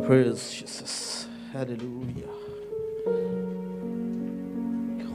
Praise Jesus. Hallelujah.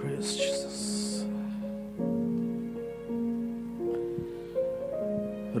Praise Jesus.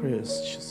Praise Jesus.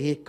1,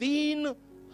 3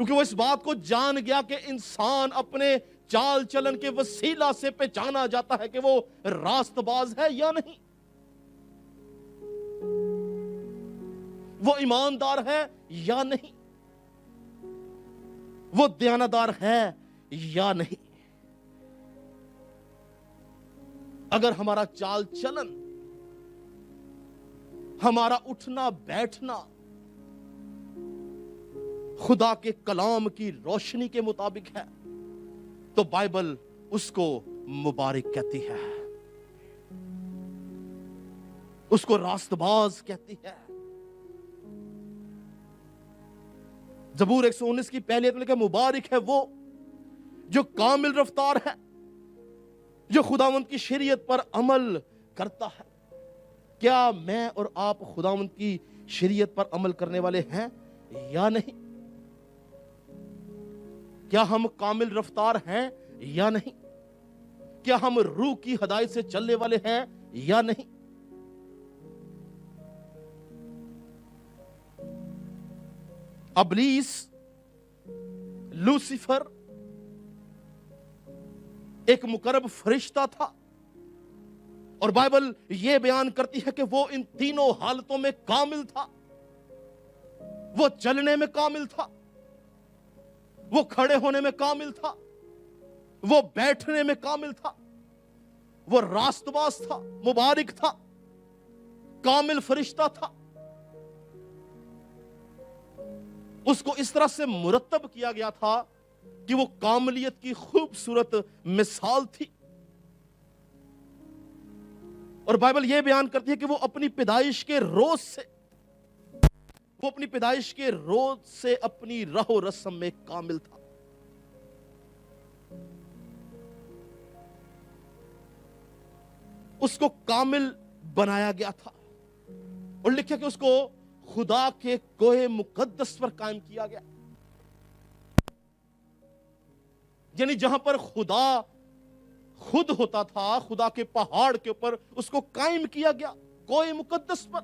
کیونکہ وہ اس بات کو جان گیا کہ انسان اپنے چال چلن کے وسیلہ سے پہچانا جاتا ہے کہ وہ راست باز ہے یا نہیں، وہ ایماندار ہے یا نہیں، وہ دیانتدار ہے یا نہیں۔ اگر ہمارا چال چلن، ہمارا اٹھنا بیٹھنا خدا کے کلام کی روشنی کے مطابق ہے تو بائبل اس کو مبارک کہتی ہے، اس کو راست باز کہتی ہے۔ زبور 119 کی پہلی آیت میں لکھا ہے مبارک ہے وہ جو کامل رفتار ہے، جو خداوند کی شریعت پر عمل کرتا ہے۔ کیا میں اور آپ خداوند کی شریعت پر عمل کرنے والے ہیں یا نہیں؟ کیا ہم کامل رفتار ہیں یا نہیں؟ کیا ہم روح کی ہدایت سے چلنے والے ہیں یا نہیں؟ ابلیس، لوسیفر ایک مقرب فرشتہ تھا، اور بائبل یہ بیان کرتی ہے کہ وہ ان تینوں حالتوں میں کامل تھا۔ وہ چلنے میں کامل تھا، وہ کھڑے ہونے میں کامل تھا، وہ بیٹھنے میں کامل تھا، وہ راست باز تھا، مبارک تھا، کامل فرشتہ تھا۔ اس کو اس طرح سے مرتب کیا گیا تھا کہ وہ کاملیت کی خوبصورت مثال تھی۔ اور بائبل یہ بیان کرتی ہے کہ وہ اپنی پیدائش کے روز سے اپنی رہ و رسم میں کامل تھا۔ اس کو کامل بنایا گیا تھا، اور لکھا کہ اس کو خدا کے کوہ مقدس پر قائم کیا گیا، یعنی جہاں پر خدا خود ہوتا تھا، خدا کے پہاڑ کے اوپر اس کو قائم کیا گیا، کوہ مقدس پر۔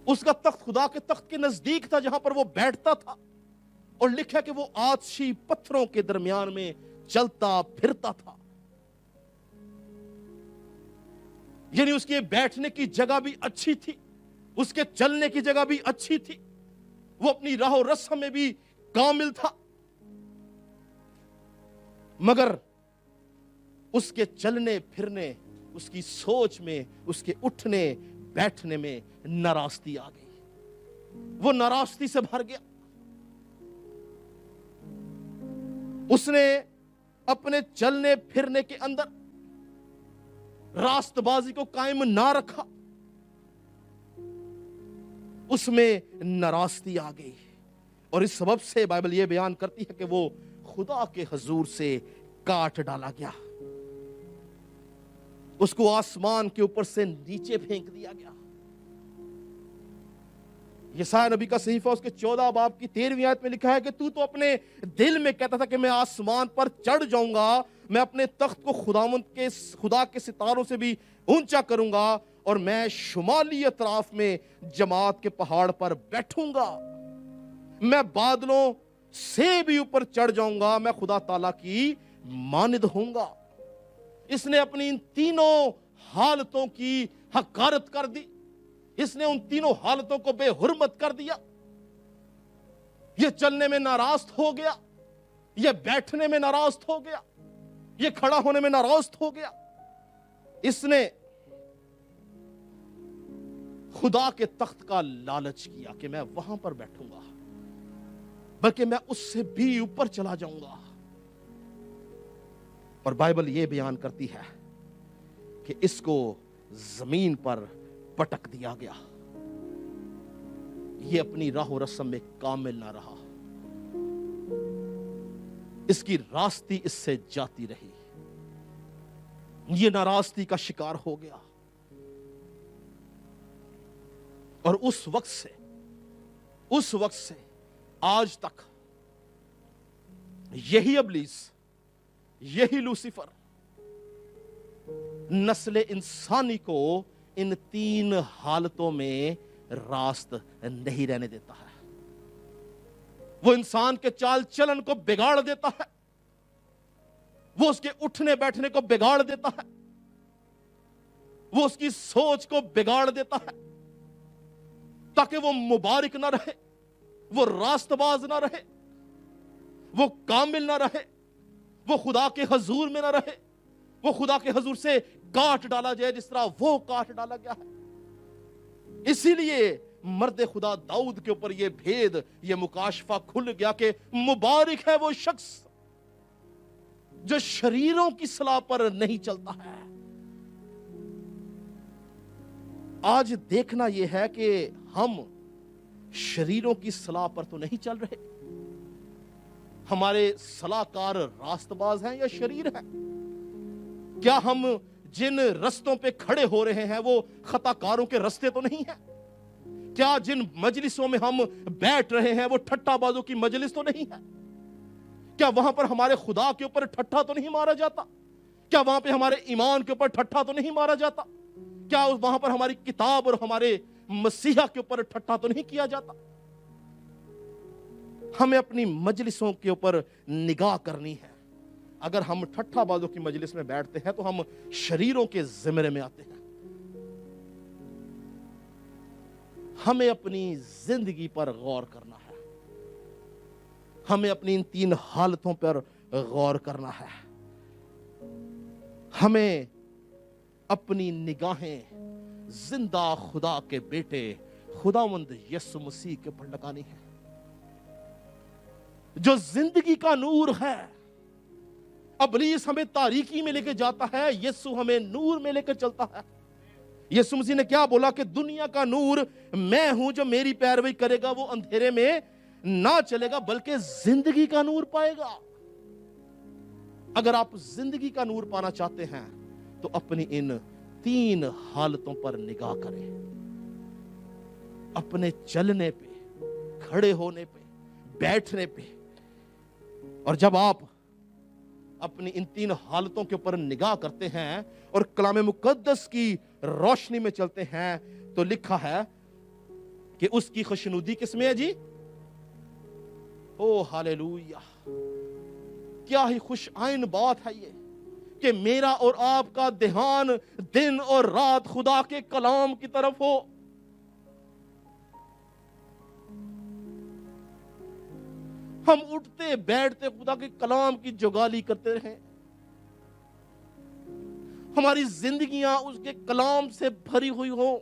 اس کا تخت خدا کے تخت کے نزدیک تھا جہاں پر وہ بیٹھتا تھا، اور لکھا کہ وہ آتشی پتھروں کے درمیان میں چلتا پھرتا تھا، یعنی اس کے بیٹھنے کی جگہ بھی اچھی تھی، اس کے چلنے کی جگہ بھی اچھی تھی، وہ اپنی راہ و رسم میں بھی کامل تھا، مگر اس کے چلنے پھرنے، اس کی سوچ میں، اس کے اٹھنے بیٹھنے میں ناراستی آ گئی، وہ ناراستی سے بھر گیا۔ اس نے اپنے چلنے پھرنے کے اندر راست بازی کو قائم نہ رکھا، اس میں ناراستی آ گئی، اور اس سبب سے بائبل یہ بیان کرتی ہے کہ وہ خدا کے حضور سے کاٹ ڈالا گیا، اس کو آسمان کے اوپر سے نیچے پھینک دیا گیا۔ یسایہ نبی کا صحیفہ اس کے 14 باب کی 13ویں آیت میں لکھا ہے کہ تو اپنے دل میں کہتا تھا کہ میں آسمان پر چڑھ جاؤں گا، میں اپنے تخت کو خدا کے ستاروں سے بھی اونچا کروں گا، اور میں شمالی اطراف میں جماعت کے پہاڑ پر بیٹھوں گا، میں بادلوں سے بھی اوپر چڑھ جاؤں گا، میں خدا تعالیٰ کی مانند ہوں گا۔ اس نے اپنی ان تینوں حالتوں کی حقارت کر دی، اس نے ان تینوں حالتوں کو بے حرمت کر دیا۔ یہ چلنے میں ناراض ہو گیا، یہ بیٹھنے میں ناراض ہو گیا، یہ کھڑا ہونے میں ناراض ہو گیا۔ اس نے خدا کے تخت کا لالچ کیا کہ میں وہاں پر بیٹھوں گا، بلکہ میں اس سے بھی اوپر چلا جاؤں گا۔ اور بائبل یہ بیان کرتی ہے کہ اس کو زمین پر پٹک دیا گیا، یہ اپنی راہ و رسم میں کامل نہ رہا، اس کی راستی اس سے جاتی رہی، یہ ناراستی کا شکار ہو گیا۔ اور اس وقت سے آج تک یہی ابلیس، یہی لوسیفر نسل انسانی کو ان تین حالتوں میں راست نہیں رہنے دیتا ہے۔ وہ انسان کے چال چلن کو بگاڑ دیتا ہے, وہ اس کے اٹھنے بیٹھنے کو بگاڑ دیتا ہے, وہ اس کی سوچ کو بگاڑ دیتا ہے, تاکہ وہ مبارک نہ رہے, وہ راست باز نہ رہے, وہ کامل نہ رہے, وہ خدا کے حضور میں نہ رہے, وہ خدا کے حضور سے کاٹ ڈالا جائے جس طرح وہ کاٹ ڈالا گیا ہے. اسی لیے مرد خدا داؤد کے اوپر یہ بھید, یہ مکاشفہ کھل گیا کہ مبارک ہے وہ شخص جو شریروں کی صلاح پر نہیں چلتا ہے. آج دیکھنا یہ ہے کہ ہم شریروں کی صلاح پر تو نہیں چل رہے. ہمارے صلاح کار راست باز ہیں یا شریر ہیں؟ کیا ہم جن رستوں پہ کھڑے ہو رہے ہیں وہ خطا کاروں کے رستے تو نہیں ہیں؟ کیا جن مجلسوں میں ہم بیٹھ رہے ہیں وہ ٹھٹا بازوں کی مجلس تو نہیں ہے؟ کیا وہاں پر ہمارے خدا کے اوپر ٹھٹا تو نہیں مارا جاتا؟ کیا وہاں پہ ہمارے ایمان کے اوپر ٹھٹا تو نہیں مارا جاتا؟ کیا وہاں پر ہماری کتاب اور ہمارے مسیحا کے اوپر ٹھٹا تو نہیں کیا جاتا؟ ہمیں اپنی مجلسوں کے اوپر نگاہ کرنی ہے. اگر ہم ٹھٹا بازوں کی مجلس میں بیٹھتے ہیں تو ہم شریروں کے زمرے میں آتے ہیں. ہمیں اپنی زندگی پر غور کرنا ہے. ہمیں اپنی ان 3 حالتوں پر غور کرنا ہے. ہمیں اپنی نگاہیں زندہ خدا کے بیٹے خداوند یسوع مسیح کے پر لگانی ہے, جو زندگی کا نور ہے. ابلیس ہمیں تاریکی میں لے کے جاتا ہے, یسوع ہمیں نور میں لے کے چلتا ہے. یسوع مسیح نے کیا بولا کہ دنیا کا نور میں ہوں, جو میری پیروی کرے گا وہ اندھیرے میں نہ چلے گا بلکہ زندگی کا نور پائے گا. اگر آپ زندگی کا نور پانا چاہتے ہیں تو اپنی ان 3 حالتوں پر نگاہ کریں. اپنے چلنے پہ, کھڑے ہونے پہ, بیٹھنے پہ. اور جب آپ اپنی ان 3 حالتوں کے اوپر نگاہ کرتے ہیں اور کلام مقدس کی روشنی میں چلتے ہیں تو لکھا ہے کہ اس کی خوشنودی کس میں ہے جی؟ او ہاللویا! کیا ہی خوش آئین بات ہے یہ کہ میرا اور آپ کا دھیان دن اور رات خدا کے کلام کی طرف ہو. ہم اٹھتے بیٹھتے خدا کے کلام کی جگالی کرتے رہیں. ہماری زندگیاں اس کے کلام سے بھری ہوئی ہو,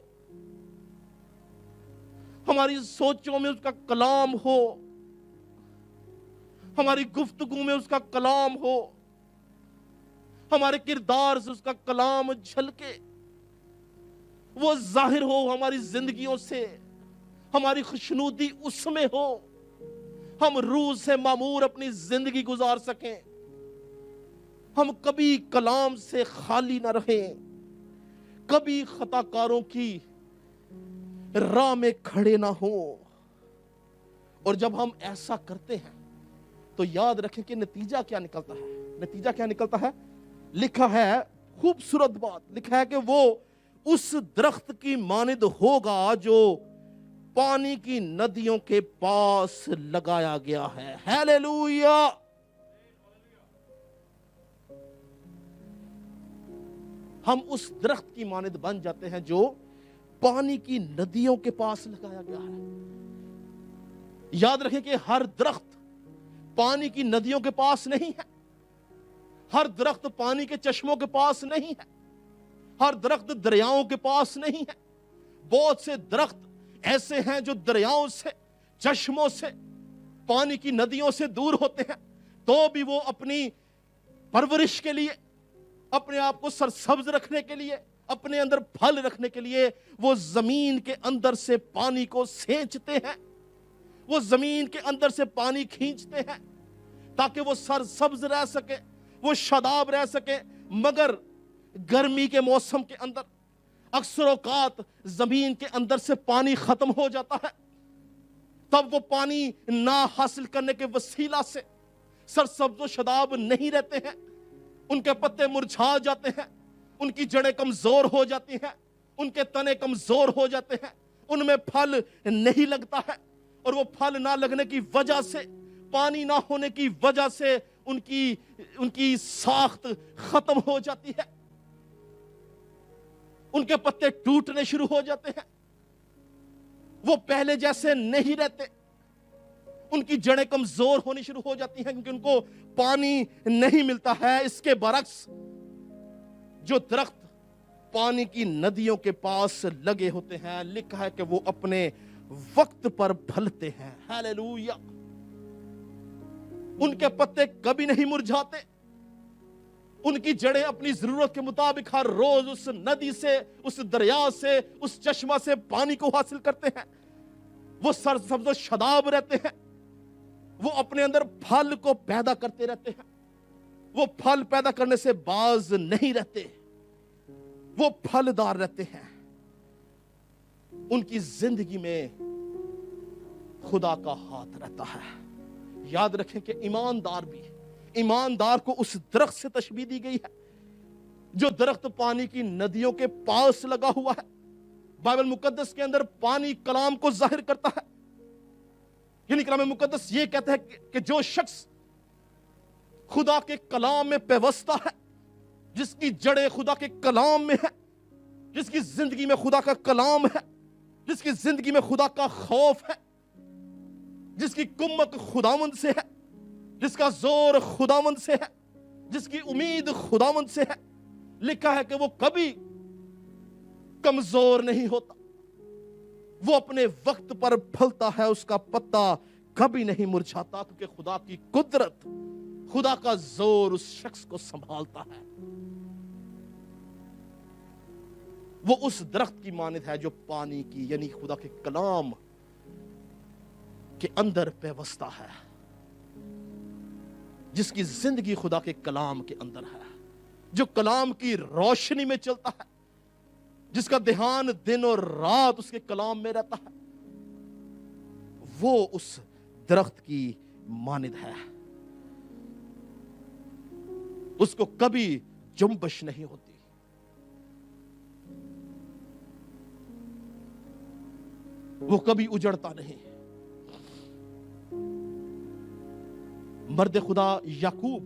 ہماری سوچوں میں اس کا کلام ہو, ہماری گفتگو میں اس کا کلام ہو, ہمارے کردار سے اس کا کلام جھلکے, وہ ظاہر ہو ہماری زندگیوں سے, ہماری خوشنودی اس میں ہو, ہم روح سے معمور اپنی زندگی گزار سکیں, ہم کبھی کلام سے خالی نہ رہیں, کبھی خطا کاروں کی راہ میں کھڑے نہ ہوں. اور جب ہم ایسا کرتے ہیں تو یاد رکھیں کہ نتیجہ کیا نکلتا ہے. نتیجہ کیا نکلتا ہے؟ لکھا ہے, خوبصورت بات لکھا ہے کہ وہ اس درخت کی مانند ہوگا جو پانی کی ندیوں کے پاس لگایا گیا ہے. ہیلیلویا! ہم اس درخت کی مانند بن جاتے ہیں جو پانی کی ندیوں کے پاس لگایا گیا ہے. یاد رکھیں کہ ہر درخت پانی کی ندیوں کے پاس نہیں ہے, ہر درخت پانی کے چشموں کے پاس نہیں ہے, ہر درخت دریاؤں کے پاس نہیں ہے. بہت سے درخت ایسے ہیں جو دریاؤں سے, چشموں سے, پانی کی ندیوں سے دور ہوتے ہیں, تو بھی وہ اپنی پرورش کے لیے, اپنے آپ کو سرسبز رکھنے کے لیے, اپنے اندر پھل رکھنے کے لیے وہ زمین کے اندر سے پانی کو سینچتے ہیں, وہ زمین کے اندر سے پانی کھینچتے ہیں تاکہ وہ سرسبز رہ سکے, وہ شاداب رہ سکے. مگر گرمی کے موسم کے اندر اکثر اوقات زمین کے اندر سے پانی ختم ہو جاتا ہے, تب وہ پانی نہ حاصل کرنے کے وسیلہ سے سرسبز و شاداب نہیں رہتے ہیں, ان کے پتے مرجھا جاتے ہیں, ان کی جڑیں کمزور ہو جاتی ہیں, ان کے تنے کمزور ہو جاتے ہیں, ان میں پھل نہیں لگتا ہے, اور وہ پھل نہ لگنے کی وجہ سے، پانی نہ ہونے کی وجہ سے ان کی ساخت ختم ہو جاتی ہے، ان کے پتے ٹوٹنے شروع ہو جاتے ہیں، وہ پہلے جیسے نہیں رہتے، ان کی جڑیں کمزور ہونی شروع ہو جاتی ہیں کیونکہ ان کو پانی نہیں ملتا ہے۔ اس کے برعکس جو درخت پانی کی ندیوں کے پاس لگے ہوتے ہیں، لکھا ہے کہ وہ اپنے وقت پر پھلتے ہیں۔ ہاللیلویا! ان کے پتے کبھی نہیں مرجھاتے، ان کی جڑیں اپنی ضرورت کے مطابق ہر روز اس ندی سے، اس دریا سے، اس چشمہ سے پانی کو حاصل کرتے ہیں، وہ سرسبز و شاداب رہتے ہیں، وہ اپنے اندر پھل کو پیدا کرتے رہتے ہیں، وہ پھل پیدا کرنے سے باز نہیں رہتے، وہ پھلدار رہتے ہیں۔ ان کی زندگی میں خدا کا ہاتھ رہتا ہے۔ یاد رکھیں کہ ایماندار کو اس درخت سے تشبیہ دی گئی ہے جو درخت پانی کی ندیوں کے پاس لگا ہوا ہے۔ بائبل مقدس کے اندر پانی کلام کو ظاہر کرتا ہے، یعنی کلام مقدس یہ کہتا ہے کہ جو شخص خدا کے کلام میں پیوستہ ہے، جس کی جڑیں خدا کے کلام میں ہے، جس کی زندگی میں خدا کا کلام ہے، جس کی زندگی میں خدا کا خوف ہے، جس کی کمک خداوند سے ہے، جس کا زور خداوند سے ہے، جس کی امید خداوند سے ہے، لکھا ہے کہ وہ کبھی کمزور نہیں ہوتا، وہ اپنے وقت پر پھلتا ہے، اس کا پتا کبھی نہیں مرجھاتا، کیونکہ خدا کی قدرت، خدا کا زور اس شخص کو سنبھالتا ہے۔ وہ اس درخت کی مانند ہے جو پانی کی یعنی خدا کے کلام کے اندر پیوستہ ہے، جس کی زندگی خدا کے کلام کے اندر ہے، جو کلام کی روشنی میں چلتا ہے، جس کا دھیان دن اور رات اس کے کلام میں رہتا ہے، وہ اس درخت کی مانند ہے۔ اس کو کبھی جنبش نہیں ہوتی، وہ کبھی اجڑتا نہیں۔ مرد خدا یعقوب،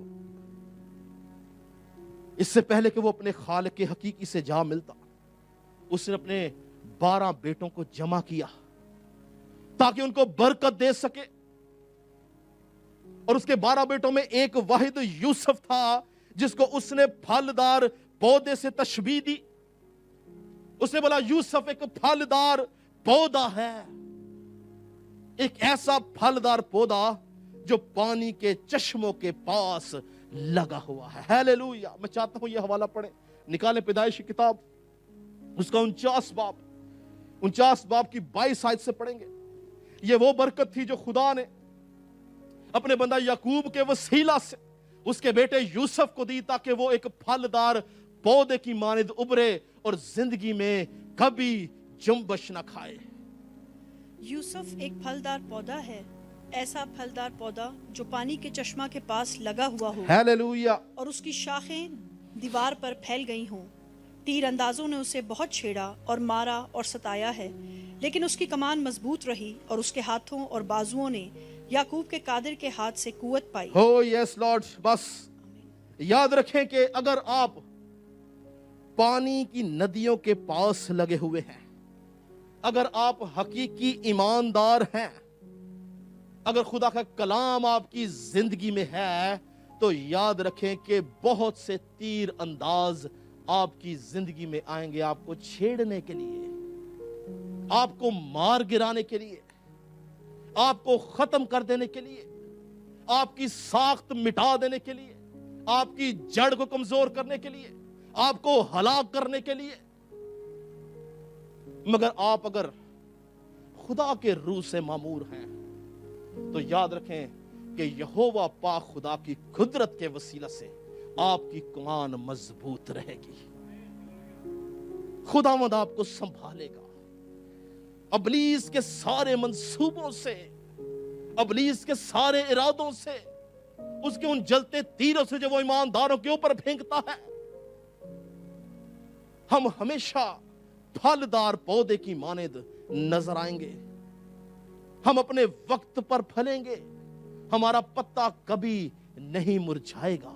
اس سے پہلے کہ وہ اپنے خالق حقیقی سے جا ملتا، اس نے اپنے 12 بیٹوں کو جمع کیا تاکہ ان کو برکت دے سکے، اور اس کے 12 بیٹوں میں ایک واحد یوسف تھا جس کو اس نے پھلدار پودے سے تشبیہ دی۔ اس نے بولا یوسف ایک پھلدار پودا ہے، ایک ایسا پھلدار پودا جو پانی کے چشموں کے پاس لگا ہوا ہے۔ ہاللیلویا! میں چاہتا ہوں یہ حوالہ پڑھیں، نکالیں پیدائش کی کتاب، اس کا 49 باب کی 22 آیت سے پڑھیں گے۔ یہ وہ برکت تھی جو خدا نے اپنے بندہ یعقوب کے وسیلہ سے اس کے بیٹے یوسف کو دی تاکہ وہ ایک پھلدار پودے کی مانند ابھرے اور زندگی میں کبھی جنبش نہ کھائے۔ یوسف ایک پھلدار پودا ہے، ایسا پھلدار پودا جو پانی کے چشمہ کے پاس لگا ہوا ہو، ہاللیلویا! اور اس کی شاخیں دیوار پر پھیل گئی ہوں۔ تیر اندازوں نے اسے بہت چھیڑا اور مارا اور ستایا ہے، لیکن اس کی کمان مضبوط رہی اور اس کے ہاتھوں اور بازوؤں نے یعقوب کے قادر کے ہاتھ سے قوت پائی۔ ہو یس لارڈ! بس یاد رکھیں کہ اگر آپ پانی کی ندیوں کے پاس لگے ہوئے ہیں، اگر آپ حقیقی ایماندار ہیں، اگر خدا کا کلام آپ کی زندگی میں ہے، تو یاد رکھیں کہ بہت سے تیر انداز آپ کی زندگی میں آئیں گے، آپ کو چھیڑنے کے لیے، آپ کو مار گرانے کے لیے، آپ کو ختم کر دینے کے لیے، آپ کی ساخت مٹا دینے کے لیے، آپ کی جڑ کو کمزور کرنے کے لیے، آپ کو ہلاک کرنے کے لیے۔ مگر آپ اگر خدا کے روح سے معمور ہیں تو یاد رکھیں کہ یہوہ پاک خدا کی قدرت کے وسیلہ سے آپ کی کمان مضبوط رہے گی، خداوند آپ کو سنبھالے گا ابلیس کے سارے منصوبوں سے، ابلیس کے سارے ارادوں سے، اس کے ان جلتے تیروں سے جو وہ ایمانداروں کے اوپر پھینکتا ہے۔ ہم ہمیشہ پھلدار پودے کی مانند نظر آئیں گے، ہم اپنے وقت پر پھلیں گے, ہمارا پتا کبھی نہیں مرجھائے گا,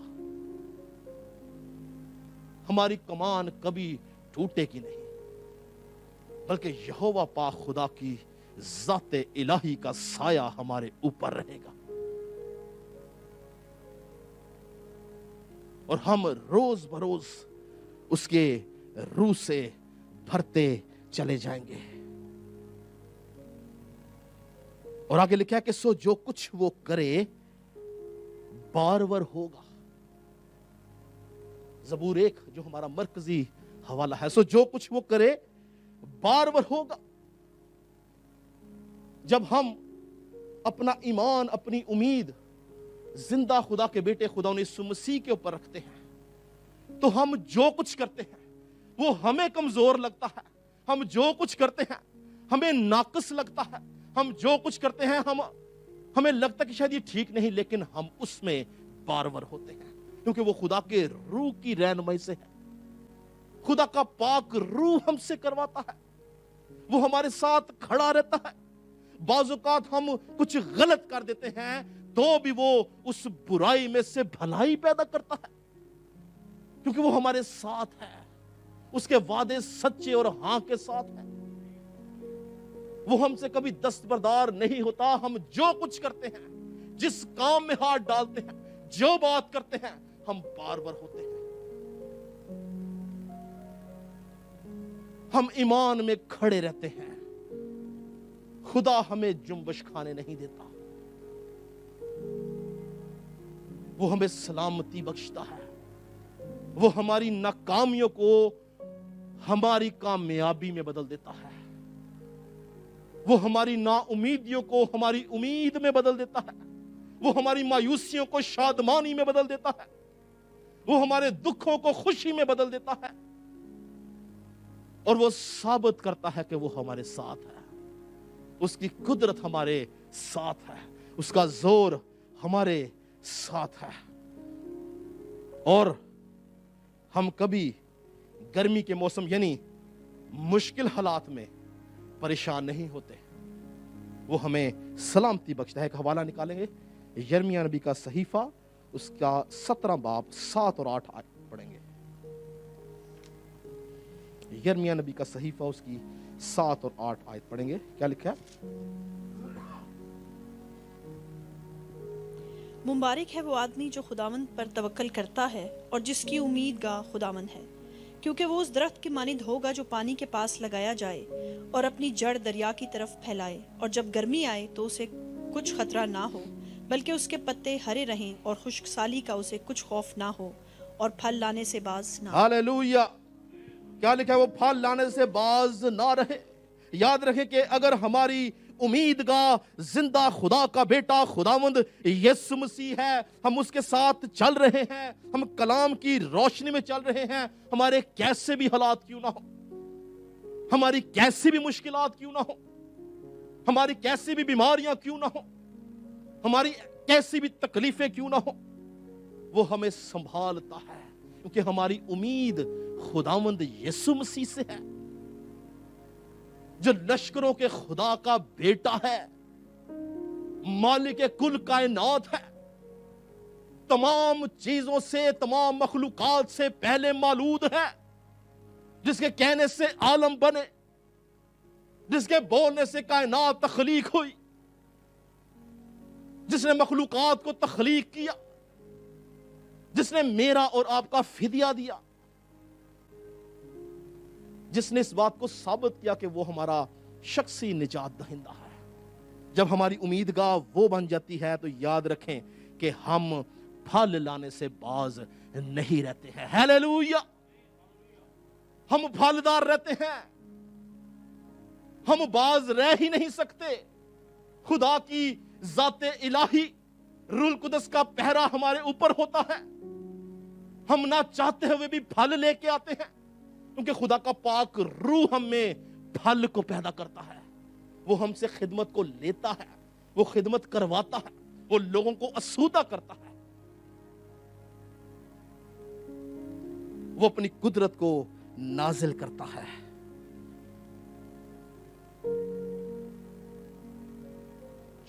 ہماری کمان کبھی ٹوٹے گی نہیں, بلکہ یہوہ پاک خدا کی ذات الہی کا سایہ ہمارے اوپر رہے گا, اور ہم روز بروز اس کے روح سے بھرتے چلے جائیں گے. اور آگے لکھا ہے کہ سو جو کچھ وہ کرے بارور ہوگا. زبور 1 جو ہمارا مرکزی حوالہ ہے, سو جو کچھ وہ کرے بارور ہوگا. جب ہم اپنا ایمان, اپنی امید زندہ خدا کے بیٹے خدا یسوع مسیح کے اوپر رکھتے ہیں, تو ہم جو کچھ کرتے ہیں وہ ہمیں کمزور لگتا ہے, ہم جو کچھ کرتے ہیں ہمیں ناقص لگتا ہے, ہم جو کچھ کرتے ہیں ہمیں لگتا ہے کہ شاید یہ ٹھیک نہیں, لیکن ہم اس میں بارور ہوتے ہیں, کیونکہ وہ خدا کے روح کی رہنمائی سے ہے. خدا کا پاک روح ہم سے کرواتا ہے, وہ ہمارے ساتھ کھڑا رہتا ہے. بعض اوقات ہم کچھ غلط کر دیتے ہیں تو بھی وہ اس برائی میں سے بھلائی پیدا کرتا ہے, کیونکہ وہ ہمارے ساتھ ہے. اس کے وعدے سچے اور ہاں کے ساتھ ہیں. وہ ہم سے کبھی دستبردار نہیں ہوتا. ہم جو کچھ کرتے ہیں, جس کام میں ہاتھ ڈالتے ہیں, جو بات کرتے ہیں, ہم بارور ہوتے ہیں. ہم ایمان میں کھڑے رہتے ہیں. خدا ہمیں جنبش کھانے نہیں دیتا, وہ ہمیں سلامتی بخشتا ہے. وہ ہماری ناکامیوں کو ہماری کامیابی میں بدل دیتا ہے. وہ ہماری نا امیدیوں کو ہماری امید میں بدل دیتا ہے. وہ ہماری مایوسیوں کو شادمانی میں بدل دیتا ہے. وہ ہمارے دکھوں کو خوشی میں بدل دیتا ہے. اور وہ ثابت کرتا ہے کہ وہ ہمارے ساتھ ہے. اس کی قدرت ہمارے ساتھ ہے, اس کا زور ہمارے ساتھ ہے. اور ہم کبھی گرمی کے موسم یعنی مشکل حالات میں پریشان نہیں ہوتے. وہ ہمیں سلامتی بخشتا ہے. ایک حوالہ نکالیں گے, یرمیہ نبی کا صحیفہ, اس کا 17 باب 7 اور 8 آیت پڑھیں گے. یرمیہ نبی کا صحیفہ, اس کی 7 اور 8 آیت پڑھیں گے. کیا لکھا ہے؟ مبارک ہے وہ آدمی جو خداوند پر توکل کرتا ہے اور جس کی امید گاہ خداوند ہے, کیونکہ وہ اس درخت کی مانند ہوگا جو پانی کے پاس لگایا جائے اور اپنی جڑ دریا کی طرف پھیلائے, اور جب گرمی آئے تو اسے کچھ خطرہ نہ ہو, بلکہ اس کے پتے ہرے رہیں, اور خشک سالی کا اسے کچھ خوف نہ ہو, اور پھل لانے سے باز نہ. ہاللویا. کیا لکھا ہے؟ وہ پھل لانے سے باز نہ رہے. یاد رکھیں کہ اگر ہماری امیدگاہ زندہ خدا کا بیٹا خداوند یسوع مسیح ہے, ہم اس کے ساتھ چل رہے ہیں, ہم کلام کی روشنی میں چل رہے ہیں, ہمارے کیسے بھی حالات کیوں نہ ہو, ہماری کیسی بھی مشکلات کیوں نہ ہو, ہماری کیسی بھی بیماریاں کیوں نہ ہو, ہماری کیسی بھی تکلیفیں کیوں نہ ہو, وہ ہمیں سنبھالتا ہے, کیونکہ ہماری امید خداوند یسوع مسیح سے ہے, جو لشکروں کے خدا کا بیٹا ہے, مالک کل کائنات ہے, تمام چیزوں سے, تمام مخلوقات سے پہلے مولود ہے, جس کے کہنے سے عالم بنے, جس کے بولنے سے کائنات تخلیق ہوئی, جس نے مخلوقات کو تخلیق کیا, جس نے میرا اور آپ کا فدیہ دیا, جس نے اس بات کو ثابت کیا کہ وہ ہمارا شخصی نجات دہندہ ہے. جب ہماری امیدگاہ وہ بن جاتی ہے تو یاد رکھیں کہ ہم پھل لانے سے باز نہیں رہتے ہیں. ہیلیلویا. ہم پھلدار رہتے ہیں, ہم باز رہ ہی نہیں سکتے. خدا کی ذات الہی روح القدس کا پہرا ہمارے اوپر ہوتا ہے. ہم نہ چاہتے ہوئے بھی پھل لے کے آتے ہیں, کیونکہ خدا کا پاک روح ہم میں پھل کو پیدا کرتا ہے. وہ ہم سے خدمت کو لیتا ہے, وہ خدمت کرواتا ہے, وہ لوگوں کو اسودہ کرتا ہے, وہ اپنی قدرت کو نازل کرتا ہے.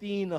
3